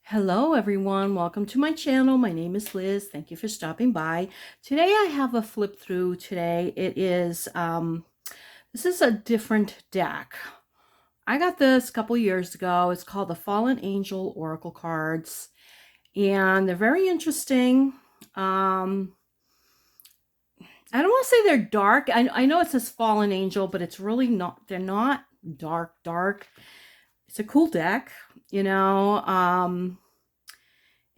Hello everyone, welcome to my channel. My name is Liz. Thank you for stopping by. Today I have a flip through today. It is, this is a different deck. I got this a couple years ago. It's called the Fallen Angel Oracle cards and they're very interesting. I don't want to say they're dark. I know it says Fallen Angel, but it's really not, they're not dark. It's a cool deck, you know.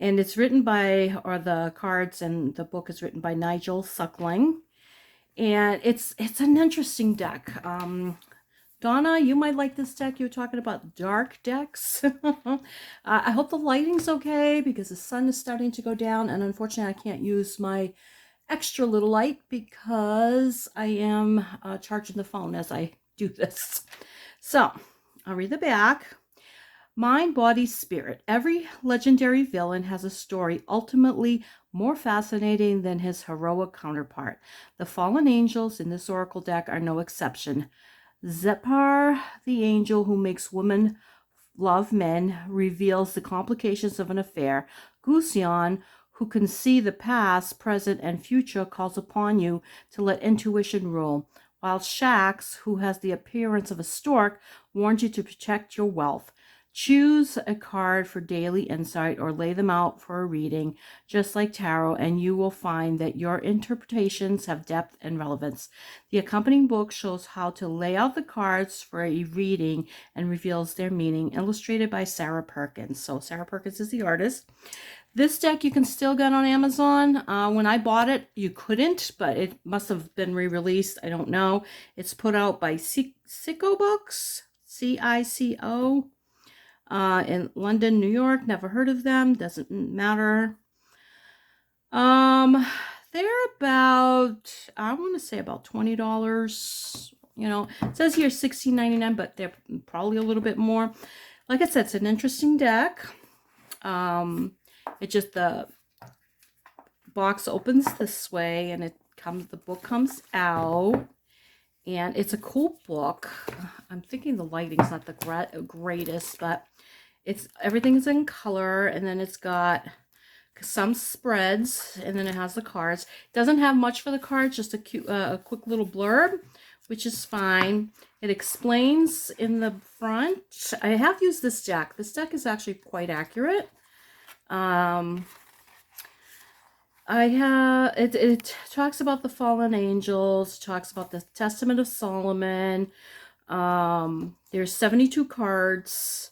And it's written by, or the cards and the book is written by Nigel Suckling. And it's an interesting deck. Donna, you might like this deck. You were talking about dark decks. I hope the lighting's okay because the sun is starting to go down. And unfortunately, I can't use my extra little light because I am charging the phone as I do this. So I'll read the back. Mind, body, spirit. Every legendary villain has a story ultimately more fascinating than his heroic counterpart. The fallen angels in this oracle deck are no exception. Zepar, the angel who makes women love men, reveals the complications of an affair. Gusion, who can see the past, present, and future, calls upon you to let intuition rule. While Shax, who has the appearance of a stork, warns you to protect your wealth. Choose a card for daily insight or lay them out for a reading, just like tarot, and you will find that your interpretations have depth and relevance. The accompanying book shows how to lay out the cards for a reading and reveals their meaning, illustrated by Sarah Perkins. So Sarah Perkins is the artist. This deck you can still get on Amazon. When I bought it, you couldn't, but it must have been re-released. I don't know. It's put out by Cico Books, C-I-C-O. In London, New York. Never heard of them. Doesn't matter. They're about, I want to say about $20. You know, it says here $16.99, but they're probably a little bit more. Like I said, it's an interesting deck. It just, the box opens this way and the book comes out. And it's a cool book. I'm thinking the lighting's not the greatest, but everything is in color, and then it's got some spreads, and then it has the cards. It doesn't have much for the cards, just a quick little blurb, which is fine. It explains in the front. I have used this deck. This deck is actually quite accurate. It talks about the fallen angels, talks about the Testament of Solomon. There's 72 cards.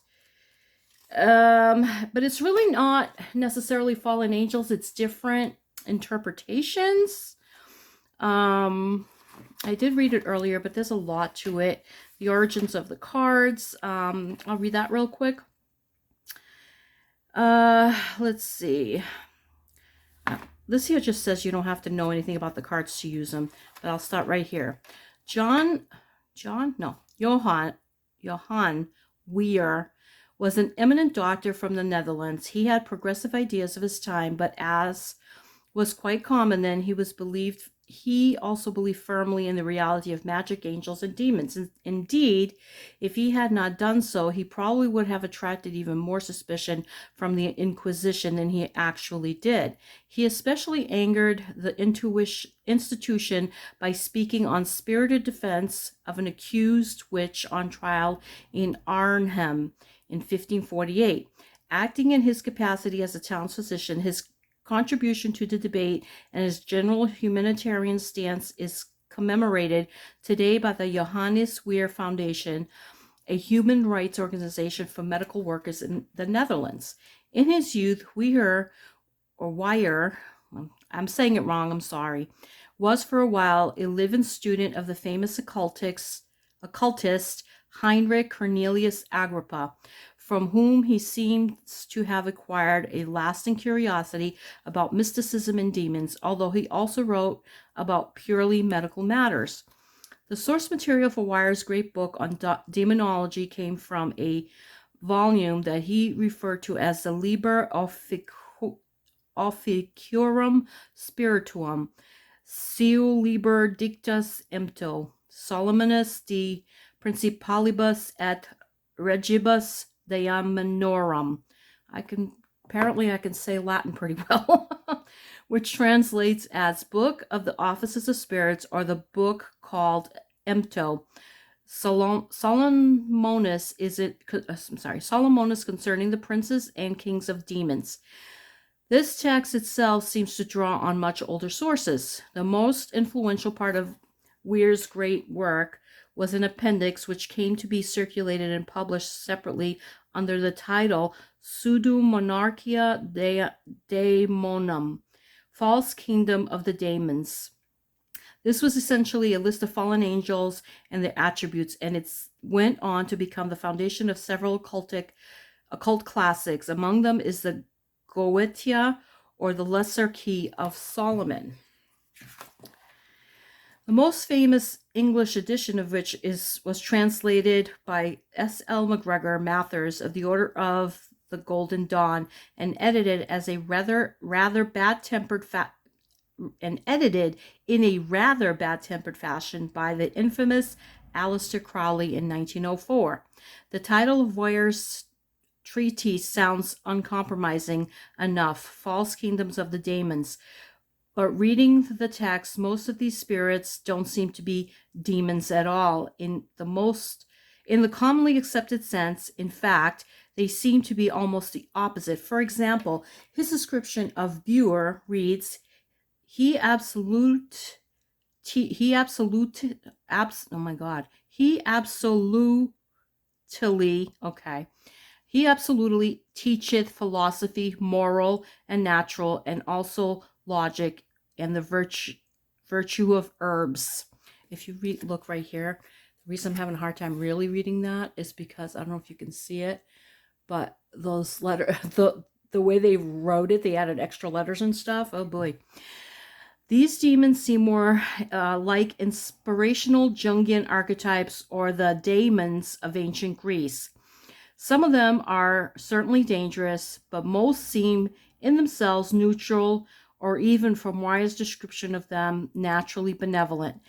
But it's really not necessarily fallen angels. It's different interpretations. I did read it earlier, but there's a lot to it. The origins of the cards. I'll read that real quick. Let's see. This here just says you don't have to know anything about the cards to use them, but I'll start right here. Johann Weir was an eminent doctor from the Netherlands. He had progressive ideas of his time, but as was quite common then, he also believed firmly in the reality of magic, angels, and demons. Indeed, if he had not done so, he probably would have attracted even more suspicion from the Inquisition than he actually did. He especially angered the institution by speaking on spirited defense of an accused witch on trial in Arnhem in 1548. Acting in his capacity as a town's physician, his contribution to the debate and his general humanitarian stance is commemorated today by the Johannes Weir Foundation, a human rights organization for medical workers in the Netherlands. In his youth, Weir, I'm saying it wrong, I'm sorry, was for a while a live-in student of the famous occultist Heinrich Cornelius Agrippa, from whom he seems to have acquired a lasting curiosity about mysticism and demons, although he also wrote about purely medical matters. The source material for Weir's great book on demonology came from a volume that he referred to as the Liber Officiorum Spirituum, Seu Liber Dictus Empto, Solomonis de Principalibus et Regibus Deamanorum. I can apparently I can say Latin pretty well, which translates as Book of the Offices of Spirits, or the book called Empto. Solomonis Solomonis concerning the princes and kings of demons. This text itself seems to draw on much older sources. The most influential part of Weir's great work was an appendix which came to be circulated and published separately under the title Pseudo-Monarchia Daemonum, False Kingdom of the Demons. This was essentially a list of fallen angels and their attributes, and it went on to become the foundation of several occult classics. Among them is the Goetia, or the Lesser Key of Solomon. The most famous English edition of which was translated by S.L. MacGregor Mathers of the Order of the Golden Dawn, and edited as a rather bad-tempered in a rather bad-tempered fashion by the infamous Aleister Crowley in 1904. The title of Weir's treatise sounds uncompromising enough, False Kingdoms of the Demons, but reading the text, most of these spirits don't seem to be demons at all in the commonly accepted sense. In fact, they seem to be almost the opposite. For example, his description of Buer reads, he absolutely teacheth philosophy, moral and natural, and also logic and the virtue of herbs. If you look right here, the reason I'm having a hard time really reading that is because I don't know if you can see it, but those letters, the way they wrote it, they added extra letters and stuff. Oh boy. These demons seem more like inspirational Jungian archetypes or the daemons of ancient Greece. Some of them are certainly dangerous, but most seem in themselves neutral, or even from Weir's description of them, naturally benevolent.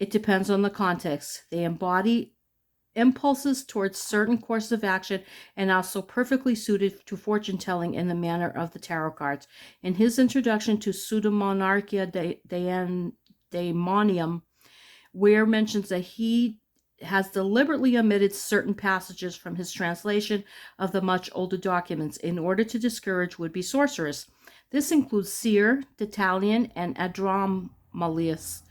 It depends on the context. They embody impulses towards certain courses of action and also perfectly suited to fortune telling in the manner of the tarot cards. In his introduction to Pseudo-Monarchia Daemonium, Weir mentions that he has deliberately omitted certain passages from his translation of the much older documents in order to discourage would-be sorcerers. This includes Seer, Deucalion, and Adramalius,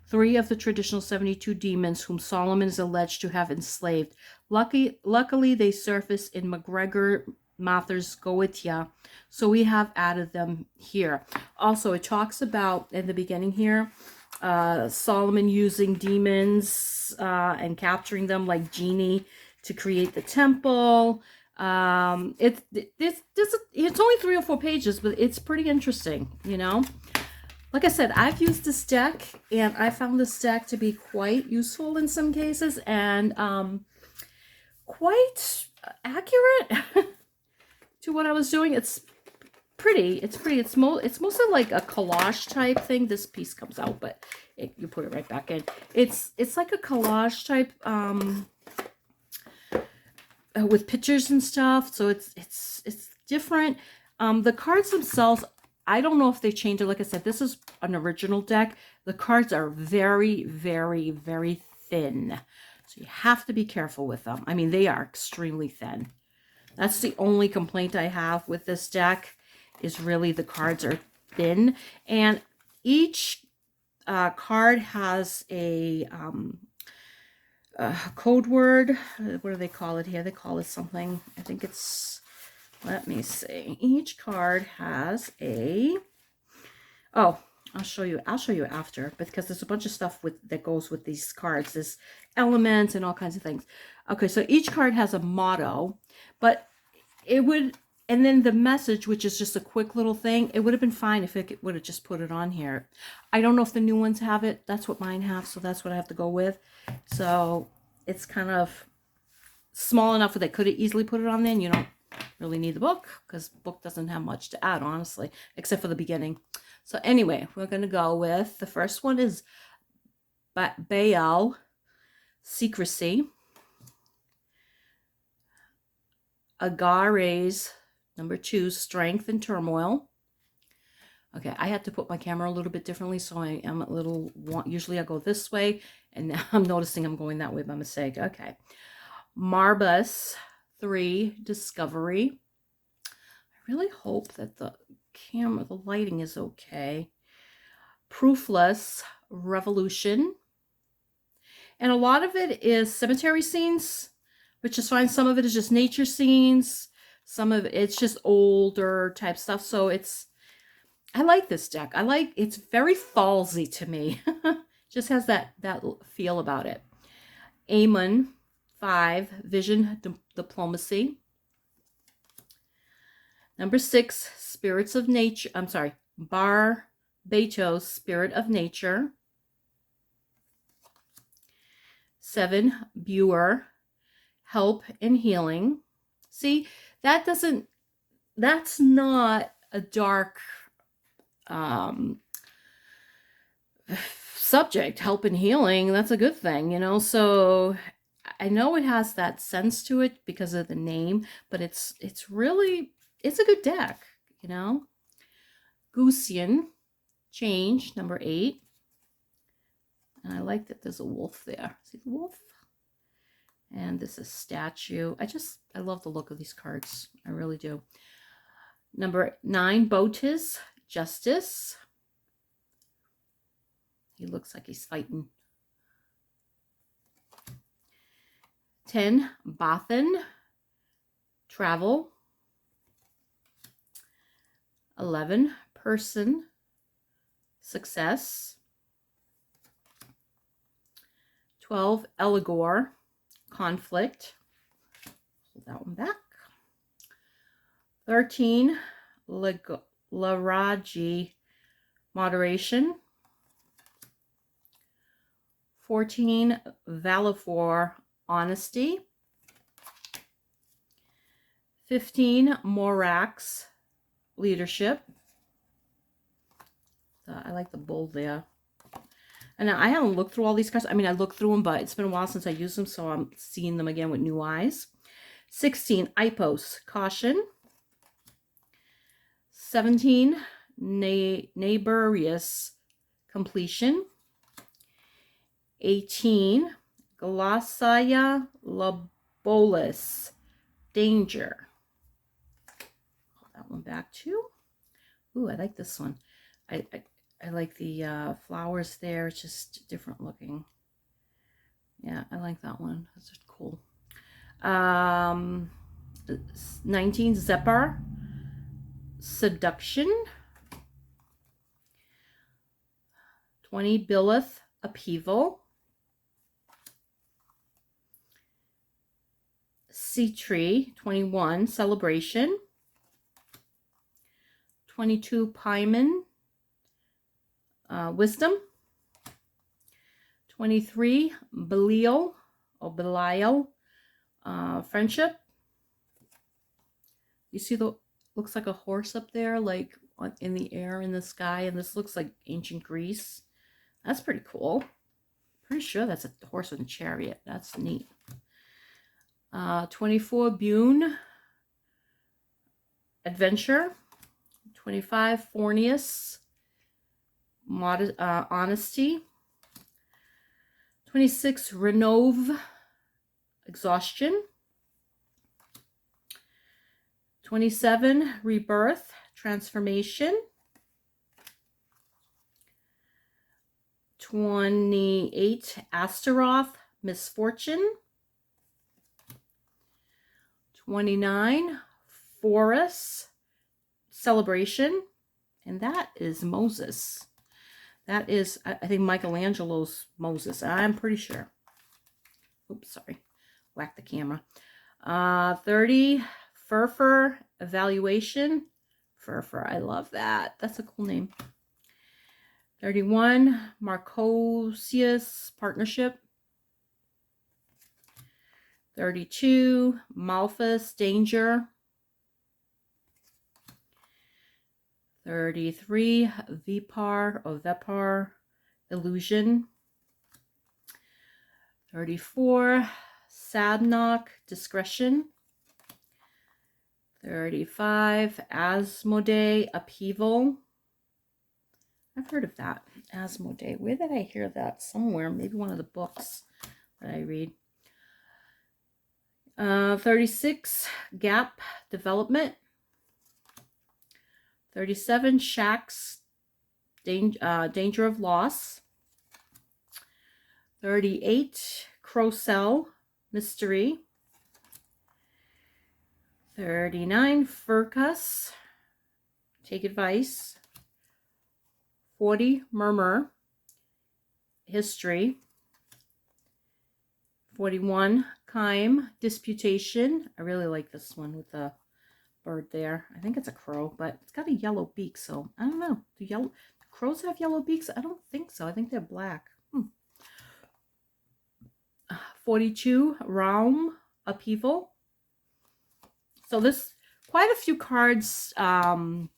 3 of the traditional 72 demons whom Solomon is alleged to have enslaved. Luckily, they surface in MacGregor Mathers' Goetia, so we have added them here. Also, it talks about, in the beginning here, Solomon using demons and capturing them like genie to create the temple. It's only 3 or 4 pages, but it's pretty interesting, you know. Like I said, I've used this deck, and I found this deck to be quite useful in some cases, and quite accurate to what I was doing. It's pretty. It's mostly like a collage type thing. This piece comes out, but you put it right back in. It's like a collage type with pictures and stuff. So it's different. The cards themselves, I don't know if they changed it. Like I said, this is an original deck. The cards are very, very, very thin. So you have to be careful with them. I mean, they are extremely thin. That's the only complaint I have with this deck, is really the cards are thin. And each card has a code word. What do they call it here? They call it something. I think it's... Let me see. Each card has a... Oh, I'll show you after, because there's a bunch of stuff that goes with these cards. There's elements and all kinds of things. Okay, so each card has a motto, but it would... And then the message, which is just a quick little thing, it would have been fine if it would have just put it on here. I don't know if the new ones have it. That's what mine have, so that's what I have to go with. So it's kind of small enough that they could have easily put it on there, and you don't really need the book, because the book doesn't have much to add, honestly, except for the beginning. So anyway, we're going to go with, the first one is Baal, Secrecy, Agares, Number 2, Strength and Turmoil. Okay, I had to put my camera a little bit differently, so I am a little, usually I go this way, and now I'm noticing I'm going that way by mistake. Okay. Marbus 3, Discovery. I really hope that the camera, the lighting is okay. Proofless, Revolution. And a lot of it is cemetery scenes, which is fine. Some of it is just nature scenes. Some of it's just older type stuff. So I like this deck. It's very fallsy to me. Just has that feel about it. Amon 5, Vision Diplomacy. Number 6, Spirits of Nature. I'm sorry, Barbatos, Spirit of Nature. 7, Buer, Help and Healing. See, that's not a dark subject. Help and healing, that's a good thing, you know. So I know it has that sense to it because of the name, but it's really, it's a good deck, you know. Gusian, Change, number 8. And I like that there's a wolf there. See the wolf? And this is statue. I love the look of these cards. I really do. Number 9, Botis, Justice. He looks like he's fighting. 10, Bothan, Travel. 11, Person, Success. 12, Eligor, Conflict. Hold that one back. 13, Laraji, Moderation. 14, Valifor, Honesty. 15, Morax, Leadership. I like the bull there. And I haven't looked through all these cards. I mean, I looked through them, but it's been a while since I used them, so I'm seeing them again with new eyes. 16, Ipos, Caution. 17, Neighborious, Completion. 18, Glossaya Labolis, Danger. Hold that one back too. Ooh, I like this one. I like the flowers there. It's just different looking. Yeah, I like that one. That's just cool. 19, Zephyr, Seduction. 20, Billith, Upheaval. Sea Tree, 21, Celebration. 22, Pyman, Wisdom. 23, Belial, or Belial, Friendship. You see looks like a horse up there, like in the air in the sky, and this looks like ancient Greece. That's pretty cool. Pretty sure that's a horse and a chariot. That's neat. 24, Bune, Adventure. 25, Fornius, Honesty. 26, Renove, Exhaustion. 27, Rebirth, Transformation. 28, Astaroth, Misfortune. 29, Forest, Celebration. And that is Moses. That is, I think, Michelangelo's Moses. I'm pretty sure. Oops, sorry. Whack the camera. 30, Furfur, Evaluation. Furfur, I love that. That's a cool name. 31, Marcosius, Partnership. 32, Malthus, Danger. 33, Vipar, or Vepar, Illusion. 34, Sadnok, Discretion. 35, Asmodee Upheaval. I've heard of that, Asmodee. Where did I hear that? Somewhere, maybe one of the books that I read. 36, Gap Development. 37, Shack's Danger of Loss. 38, Crowcell Mystery. 39, Furcus, Take Advice. 40, Murmur, History. 41, Kime, Disputation. I really like this one with the bird there. I think it's a crow, but it's got a yellow beak, so I don't know. Do crows have yellow beaks? I don't think so. I think they're black. 42, Realm Upheaval. So there's quite a few cards that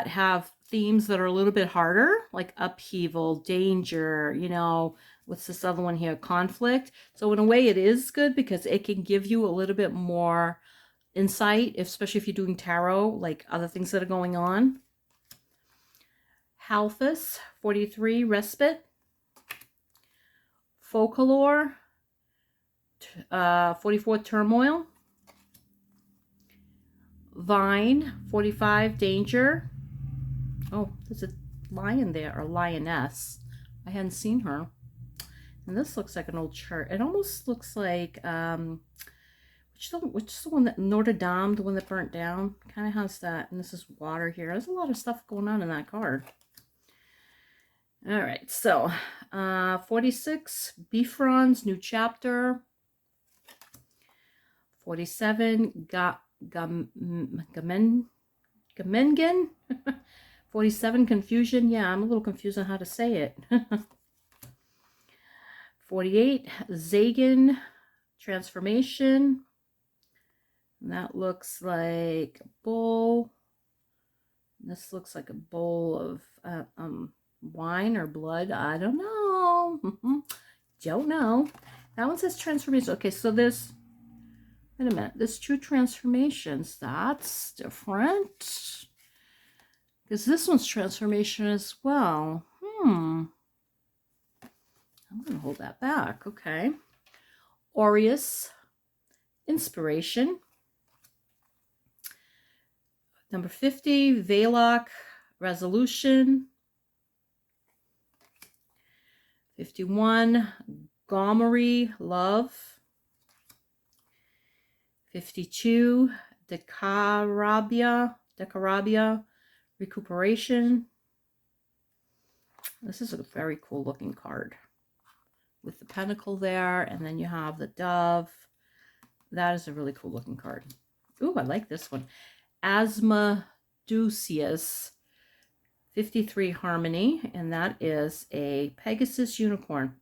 have themes that are a little bit harder, like upheaval, danger, you know, what's this other one here? Conflict. So in a way it is good because it can give you a little bit more insight, especially if you're doing tarot, like other things that are going on. Halphus, 43, Respite. Folklore, 44, Turmoil. Vine, 45, Danger. Oh, there's a lion there, or lioness. I hadn't seen her. And this looks like an old chart. It almost looks like, which is the one that, Notre Dame, the one that burnt down? Kind of has that. And this is water here. There's a lot of stuff going on in that card. All right, so 46, Bifron's New Chapter. 47, Gamengen. 47, Confusion. Yeah, I'm a little confused on how to say it. 48, Zagan, Transformation. And that looks like a bowl. This looks like a bowl of wine or blood. I don't know. Don't know. That one says transformation. Okay, so there's, wait a minute, there's two transformations. That's different. Because this one's transformation as well. I'm going to hold that back. Okay. Aureus, Inspiration. Number 50, Veloc, Resolution. 51, Gomery, Love. 52, Decarabia, Recuperation. This is a very cool looking card with the pentacle there, and then you have the dove. That is a really cool looking card. Ooh, I like this one. Asmodeus, 53, Harmony, and that is a Pegasus unicorn.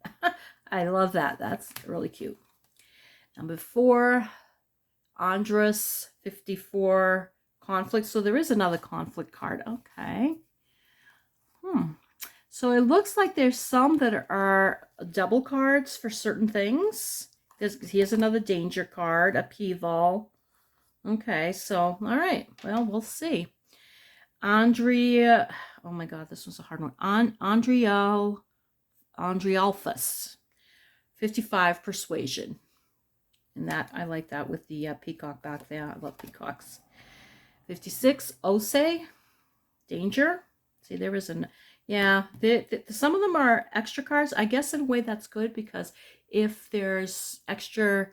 I love that. That's really cute. Number 4, Andrus, 54, Conflict. So there is another conflict card. Okay. So it looks like there's some that are double cards for certain things. Here's another danger card, Upheaval. Okay, so, all right. Well, we'll see. Andrea, oh my God, this was a hard one. Andrialphus, 55, Persuasion. And that, I like that with the peacock back there. I love peacocks. 56, Ose, Danger. See, there is an, yeah, some of them are extra cards. I guess in a way that's good because if there's extra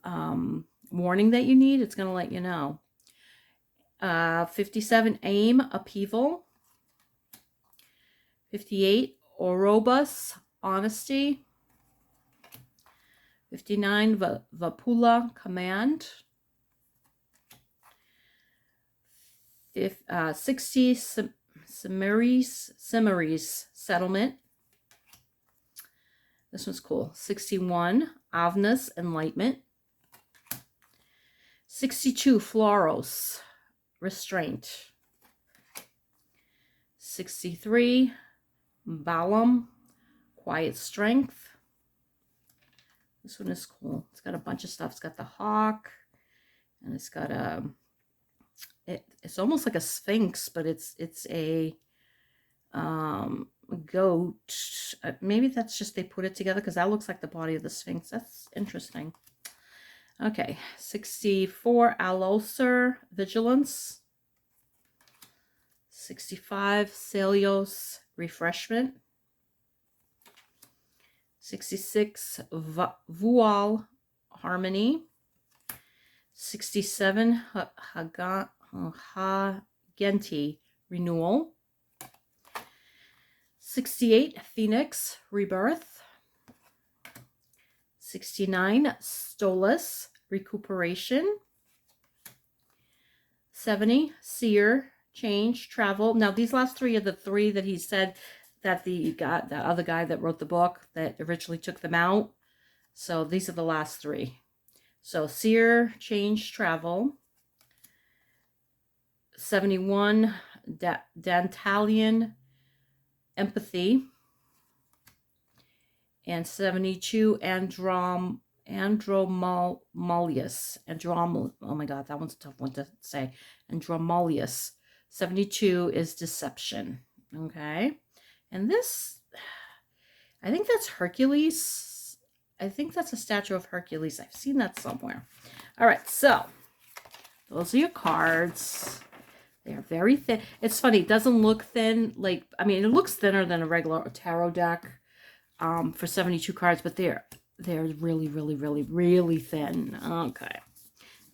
warning that you need, it's going to let you know. 57, Aim, Upheaval. 58, Orobus, Honesty. 59, Vapula, Command. 60, Cimmeri's, Settlement. This one's cool. 61, Avnus, Enlightenment. 62, Floros, Restraint. 63, Balam, Quiet Strength. This one is cool. It's got a bunch of stuff. It's got the hawk, And it's got it's almost like a sphinx, but it's a goat. Maybe that's just they put it together because that looks like the body of the sphinx. That's interesting. Okay, 64, Allocer, Vigilance. 65, Celios, Refreshment. 66, Vual, Harmony. 67, Hagenti, Renewal. 68, Phoenix, Rebirth. 69, Stolas, Recuperation. 70, Seer, Change, Travel. Now, these last three are the three that he said that the other guy that wrote the book that originally took them out. So these are the last three. So Seer, Change, Travel. 71, Dantalian, Empathy. And 72, Andromalius. Oh my God, that one's a tough one to say. Andromalius. 72 is Deception. Okay. And this, I think that's Hercules. I think that's a statue of Hercules. I've seen that somewhere. All right, so those are your cards. They're very thin. It's funny, it doesn't look thin. Like, I mean, it looks thinner than a regular tarot deck for 72 cards, but they're really, really, really, really thin. Okay.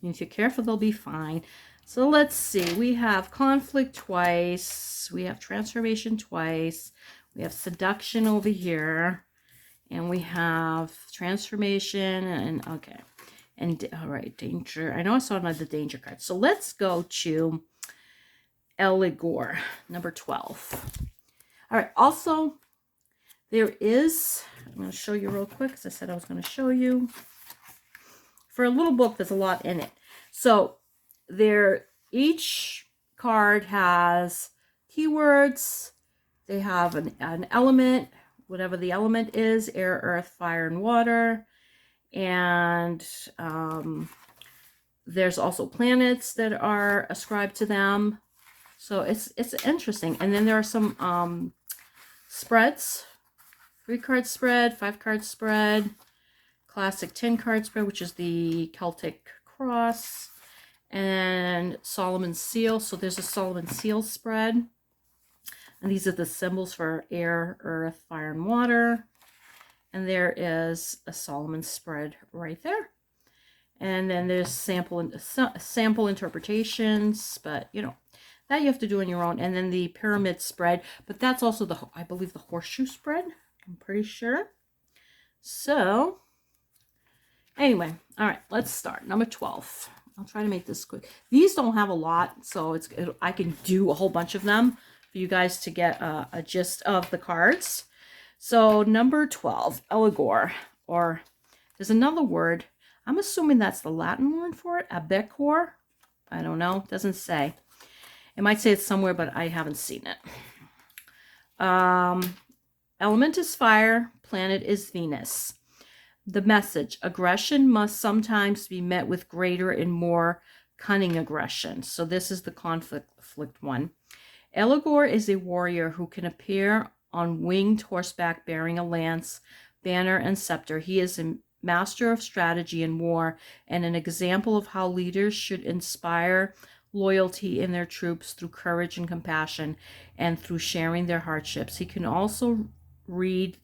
And if you're careful, they'll be fine. So let's see. We have Conflict twice. We have Transformation twice. We have Seduction over here. And we have Transformation and, okay. And, all right, Danger. I know I saw another Danger card. So let's go to Eligor, number 12. All right, also, there is, I'm going to show you real quick because I said I was going to show you. For a little book, there's a lot in it. So each card has keywords. They have an element, whatever the element is, air, earth, fire, and water. And there's also planets that are ascribed to them. So it's interesting. And then there are some spreads. 3-card spread, 5-card spread, classic 10-card spread, which is the Celtic cross, and Solomon's seal. So there's a Solomon seal spread. And these are the symbols for air, earth, fire, and water. And there is a Solomon spread right there. And then there's sample interpretations, but you know, that you have to do on your own. And then the pyramid spread, but that's also I believe the horseshoe spread. I'm pretty sure. So, anyway, all right, let's start. Number 12. I'll try to make this quick. These don't have a lot, so I can do a whole bunch of them for you guys to get a gist of the cards. So, number 12, Eligor, or there's another word. I'm assuming that's the Latin word for it, abecor. I don't know. It doesn't say. It might say it somewhere, but I haven't seen it. Element is fire, planet is Venus. The message, aggression must sometimes be met with greater and more cunning aggression. So this is the conflict one. Eligor is a warrior who can appear on winged horseback bearing a lance, banner, and scepter. He is a master of strategy in war and an example of how leaders should inspire loyalty in their troops through courage and compassion and through sharing their hardships. He can also read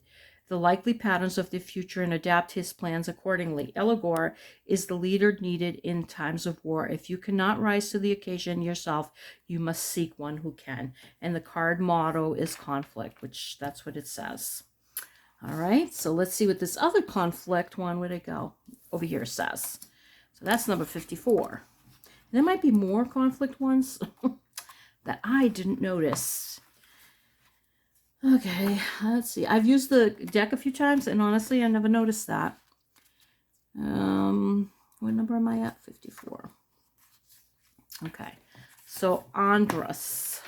the likely patterns of the future and adapt his plans accordingly. Eligor is the leader needed in times of war. If you cannot rise to the occasion yourself, you must seek one who can. And the card motto is conflict, which that's what it says. All right, so let's see what this other conflict one, where'd it go? Over here says. So that's number 54. There might be more conflict ones that I didn't notice. Okay, let's see. I've used the deck a few times, and honestly, I never noticed that. What number am I at? 54. Okay, so Andros.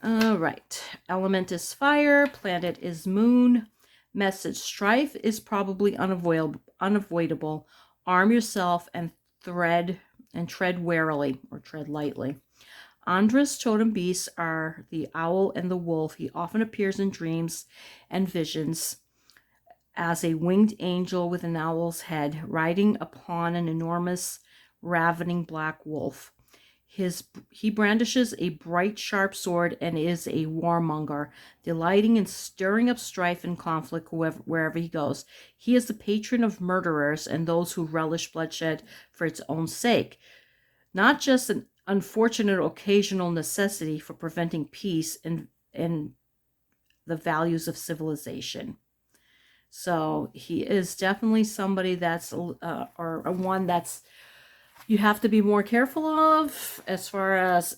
All right. Element is fire. Planet is moon. Message, strife is probably unavoidable. Arm yourself and thread and tread warily or tread lightly. Andra's totem beasts are the owl and the wolf. He often appears in dreams and visions as a winged angel with an owl's head, riding upon an enormous, ravening black wolf. He brandishes a bright, sharp sword and is a warmonger, delighting in stirring up strife and conflict wherever he goes. He is the patron of murderers and those who relish bloodshed for its own sake, not just an unfortunate occasional necessity for preventing peace and the values of civilization. So he is definitely somebody that's, or a one that's, you have to be more careful of, as far as,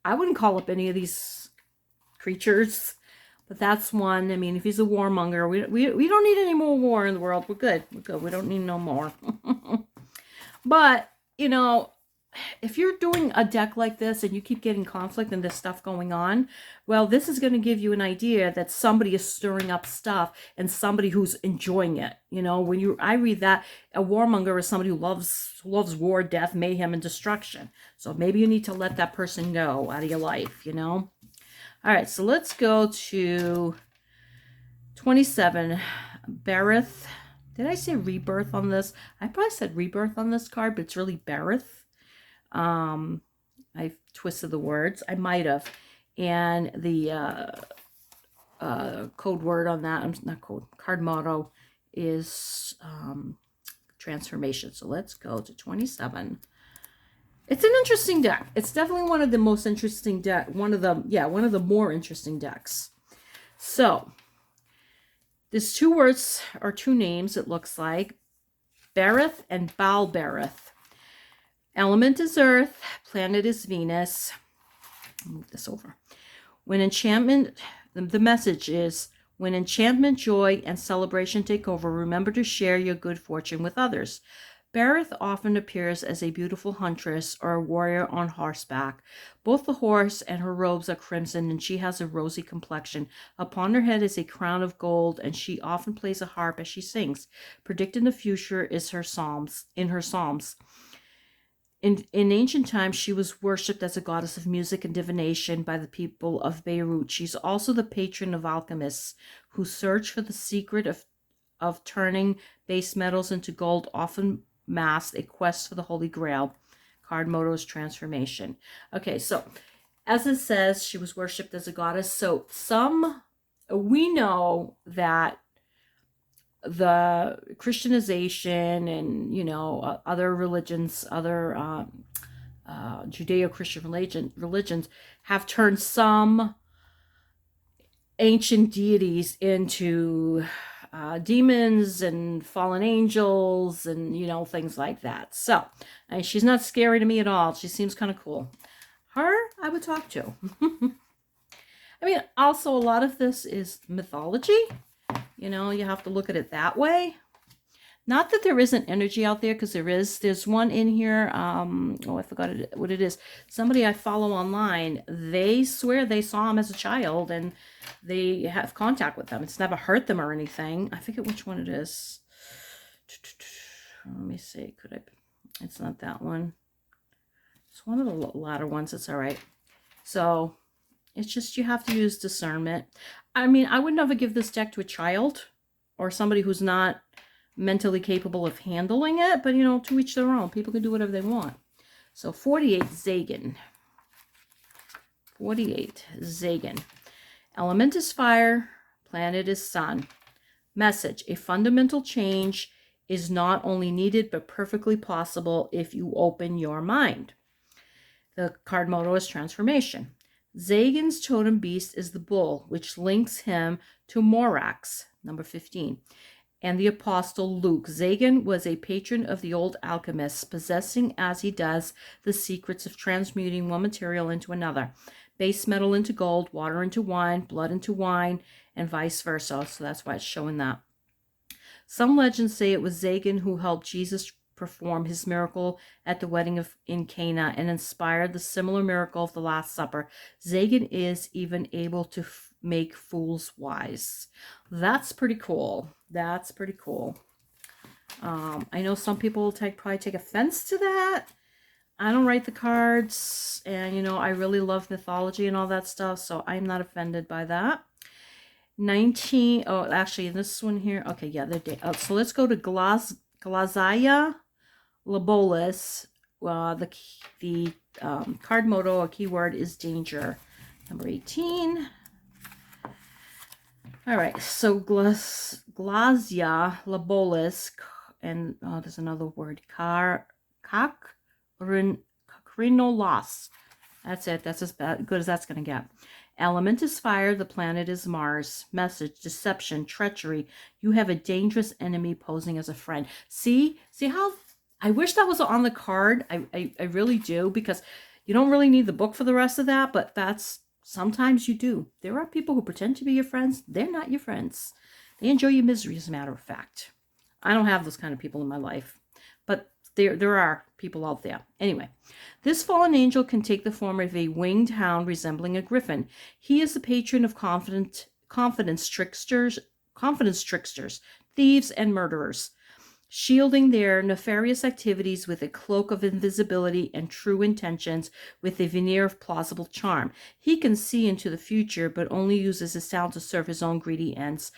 I wouldn't call up any of these creatures, but that's one. I mean, if he's a warmonger, we don't need any more war in the world. We're good. We're good. We don't need no more. But, you know, if you're doing a deck like this and you keep getting conflict and this stuff going on, well, this is going to give you an idea that somebody is stirring up stuff and somebody who's enjoying it. You know, when I read that, a warmonger is somebody who loves war, death, mayhem, and destruction. So maybe you need to let that person go out of your life, you know. All right, so let's go to 27, Berith. Did I say rebirth on this? I probably said rebirth on this card, but it's really Berith. I twisted the words. I might have. And the code word on that, not code, card motto is transformation. So let's go to 27. It's an interesting deck. It's definitely one of the most interesting one of the more interesting decks. So there's two words or two names, it looks like. Berith and Balberith. Element is Earth, planet is Venus. I'll move this over. When enchantment, the message is, when enchantment, joy, and celebration take over, remember to share your good fortune with others. Berith often appears as a beautiful huntress or a warrior on horseback. Both the horse and her robes are crimson, and she has a rosy complexion. Upon her head is a crown of gold, and she often plays a harp as she sings. Predicting the future is her psalms. In ancient times, she was worshipped as a goddess of music and divination by the people of Beirut. She's also the patron of alchemists who search for the secret of turning base metals into gold, often masked a quest for the Holy Grail. Card motto is transformation. Okay, so as it says, she was worshipped as a goddess. So we know that the Christianization and, you know, other religions, other Judeo-Christian religions have turned some ancient deities into demons and fallen angels and, you know, things like that. So, and she's not scary to me at all. She seems kind of cool. Her, I would talk to. I mean, also a lot of this is mythology. You know, you have to look at it that way. Not that there isn't energy out there, because there is. There's one in here. I forgot what it is. Somebody I follow online, they swear they saw him as a child, and they have contact with them. It's never hurt them or anything. I forget which one it is. Let me see. It's not that one. It's one of the latter ones. It's all right. So it's just you have to use discernment. I mean, I would never give this deck to a child or somebody who's not mentally capable of handling it, but, you know, to each their own. People can do whatever they want. So 48, Zagan. 48, Zagan. Element is fire, planet is sun. Message, a fundamental change is not only needed, but perfectly possible if you open your mind. The card motto is transformation. Zagan's totem beast is the bull, which links him to Morax, number 15, and the apostle Luke. Zagan was a patron of the old alchemists, possessing as he does the secrets of transmuting one material into another, base metal into gold, water into wine, blood into wine, and vice versa. So that's why it's showing that. Some legends say it was Zagan who helped Jesus perform his miracle at the wedding in Cana and inspired the similar miracle of the Last Supper. Zagan is even able to make fools wise. That's pretty cool. That's pretty cool. I know some people will probably take offense to that. I don't write the cards, and you know, I really love mythology and all that stuff, so I'm not offended by that. 19, oh, actually, this one here, okay, yeah, so let's go to Glazia Labolis. The card motto, a keyword is danger. Number 18. All right, so Glazia Labolis, and there's another word, Cacrinolos. That's it. That's as good as that's going to get. Element is fire. The planet is Mars. Message, deception, treachery. You have a dangerous enemy posing as a friend. See how I wish that was on the card. I really do, because you don't really need the book for the rest of that, but that's sometimes you do. There are people who pretend to be your friends. They're not your friends. They enjoy your misery, as a matter of fact. I don't have those kind of people in my life, but there are people out there. Anyway, this fallen angel can take the form of a winged hound resembling a griffin. He is the patron of confidence tricksters, thieves, and murderers, shielding their nefarious activities with a cloak of invisibility and true intentions with a veneer of plausible charm. He can see into the future, but only uses his talent to serve his own greedy ends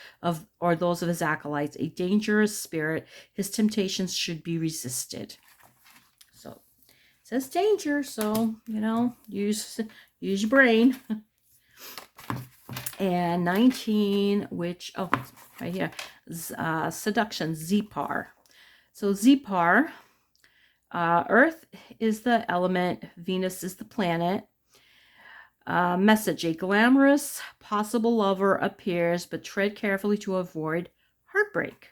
or those of his acolytes. A dangerous spirit. His temptations should be resisted. So it says danger, so you know, use your brain. And 19, which right here, seduction, Zepar. So Zepar, Earth is the element, Venus is the planet. Message, a glamorous possible lover appears, but tread carefully to avoid heartbreak.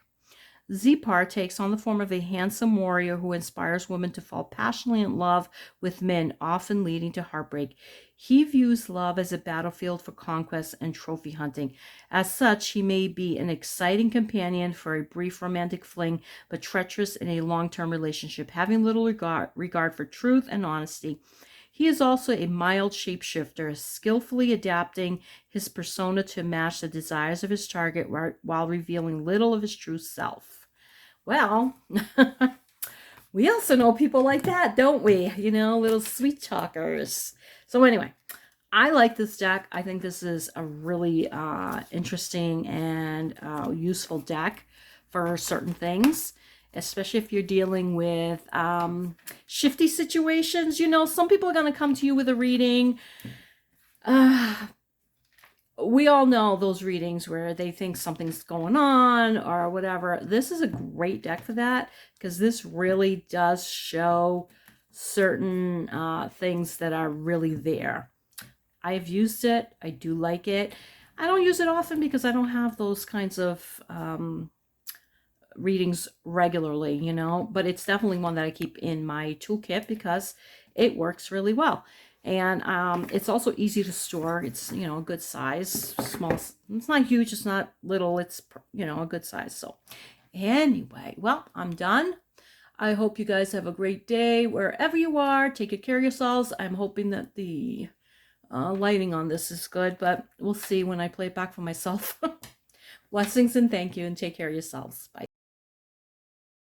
Zepar takes on the form of a handsome warrior who inspires women to fall passionately in love with men, often leading to heartbreak. He views love as a battlefield for conquest and trophy hunting. As such, he may be an exciting companion for a brief romantic fling, but treacherous in a long-term relationship, having little regard for truth and honesty. He is also a mild shapeshifter, skillfully adapting his persona to match the desires of his target while revealing little of his true self. Well, we also know people like that, don't we? You know, little sweet talkers. So anyway, I like this deck. I think this is a really interesting and useful deck for certain things, especially if you're dealing with shifty situations. You know, some people are going to come to you with a reading. We all know those readings where they think something's going on or whatever. This is a great deck for that, because this really does show certain things that are really there. I've used it. I do like it. I don't use it often because I don't have those kinds of readings regularly, you know, but it's definitely one that I keep in my toolkit because it works really well. And it's also easy to store. It's, you know, a good size, small. It's not huge. It's not little. It's, you know, a good size. So anyway, well, I'm done. I hope you guys have a great day wherever you are. Take good care of yourselves. I'm hoping that the lighting on this is good, but we'll see when I play it back for myself. Blessings and thank you, and take care of yourselves. Bye.